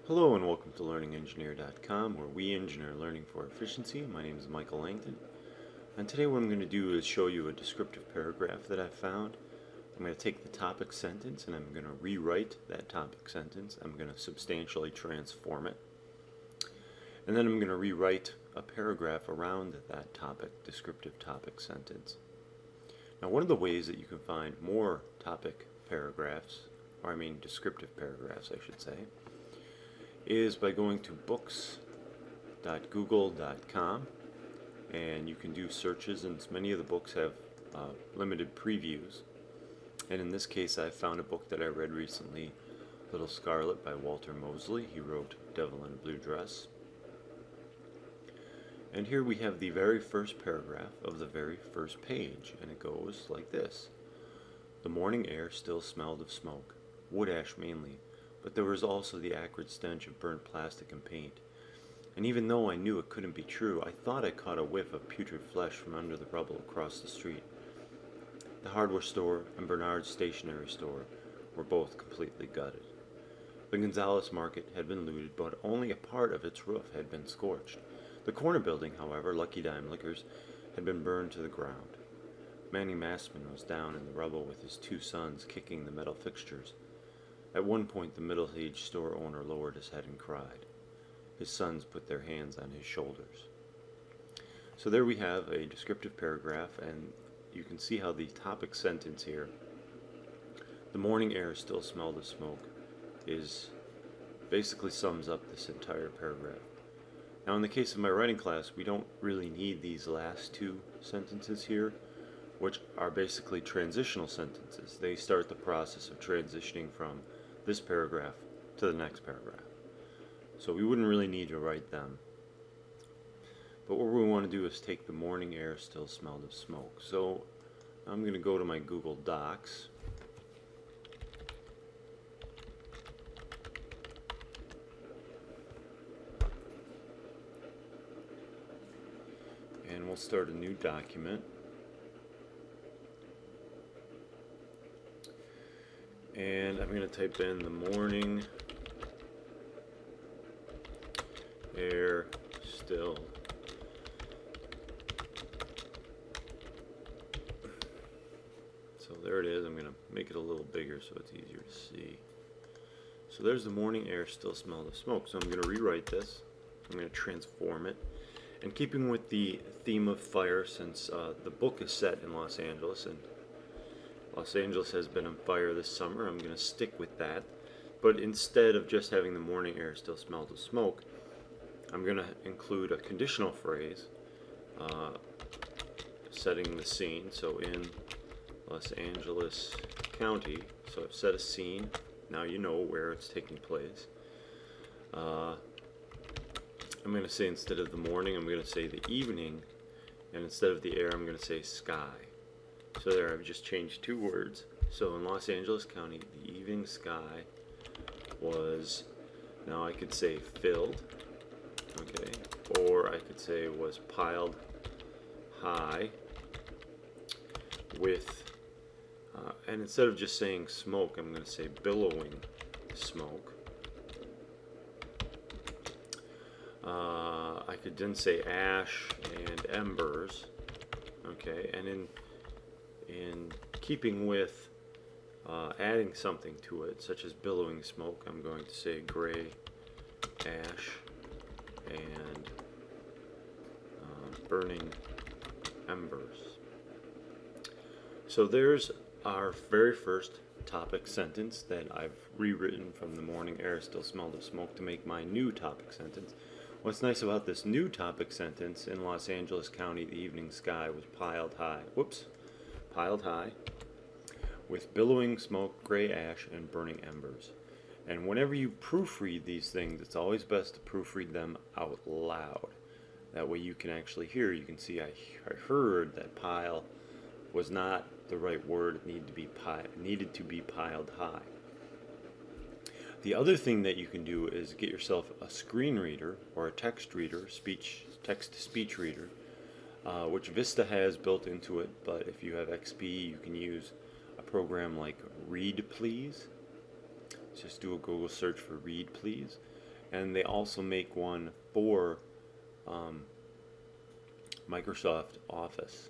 Hello and welcome to LearningEngineer.com, where we engineer learning for efficiency. My name is Michael Langton, and today what I'm going to do is show you a descriptive paragraph that I found. I'm going to take the topic sentence and I'm going to rewrite that topic sentence. I'm going to substantially transform it, and then I'm going to rewrite a paragraph around that descriptive topic sentence. Now, one of the ways that you can find more topic paragraphs, descriptive paragraphs I should say, is by going to books.google.com, and you can do searches, and many of the books have limited previews. And in this case I found a book that I read recently, Little Scarlet by Walter Mosley. He wrote Devil in a Blue Dress. And here we have the very first paragraph of the very first page, and it goes like this. The morning air still smelled of smoke, wood ash mainly, but there was also the acrid stench of burnt plastic and paint. And even though I knew it couldn't be true, I thought I caught a whiff of putrid flesh from under the rubble across the street. The hardware store and Bernard's stationery store were both completely gutted. The Gonzales market had been looted, but only a part of its roof had been scorched. The corner building, however, Lucky Dime Liquors, had been burned to the ground. Manny Massman was down in the rubble with his two sons kicking the metal fixtures. At one point the middle-aged store owner lowered his head and cried. His sons put their hands on his shoulders. So there we have a descriptive paragraph, and you can see how the topic sentence here, the morning air still smelled of smoke, basically sums up this entire paragraph. Now in the case of my writing class, we don't really need these last two sentences here, which are basically transitional sentences. They start the process of transitioning from this paragraph to the next paragraph. So we wouldn't really need to write them. But what we want to do is take the morning air still smelled of smoke. So I'm going to go to my Google Docs. And we'll start a new document. And I'm going to type in the morning air still so there it is. I'm going to make it a little bigger so it's easier to see. So there's the morning air still smelled of smoke. So I'm going to rewrite this. I'm going to transform it. And keeping with the theme of fire, since the book is set in Los Angeles, and Los Angeles has been on fire this summer, I'm going to stick with that. But instead of just having the morning air still smelled of smoke, I'm going to include a conditional phrase setting the scene. So in Los Angeles County, so I've set a scene. Now you know where it's taking place. I'm going to say, instead of the morning, I'm going to say the evening, and instead of the air, I'm going to say sky. So there, I've just changed two words. So in Los Angeles County, the evening sky was, now I could say filled, okay, or I could say was piled high with, and instead of just saying smoke, I'm going to say billowing smoke. I could then say ash and embers, okay, and in keeping with adding something to it, such as billowing smoke, I'm going to say gray ash and burning embers. So there's our very first topic sentence that I've rewritten from the morning air still smelled of smoke to make my new topic sentence. What's nice about this new topic sentence, in Los Angeles County the evening sky was piled high with billowing smoke, gray ash, and burning embers. And whenever you proofread these things, it's always best to proofread them out loud. That way you can actually hear. You can see I heard that pile was not the right word. It needed to be piled high. The other thing that you can do is get yourself a screen reader or a text reader, text-to-speech reader, which Vista has built into it, but if you have XP, you can use a program like Read Please. Just do a Google search for Read Please, and they also make one for Microsoft Office,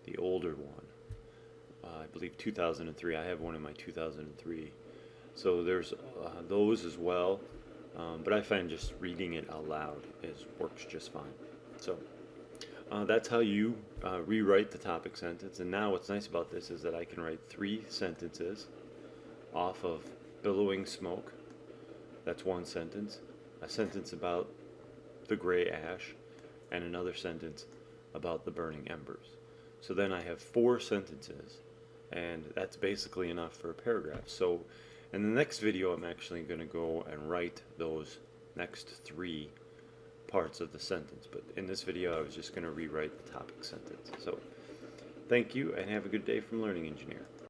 the older one. I believe 2003. I have one in my 2003. So there's those as well, but I find just reading it out loud works just fine. So that's how you rewrite the topic sentence. And now what's nice about this is that I can write 3 sentences off of billowing smoke. That's one sentence. A sentence about the gray ash, and another sentence about the burning embers. So then I have 4 sentences, and that's basically enough for a paragraph. So in the next video, I'm actually going to go and write those next 3 parts of the sentence. But in this video, I was just going to rewrite the topic sentence. So thank you, and have a good day from Learning Engineer.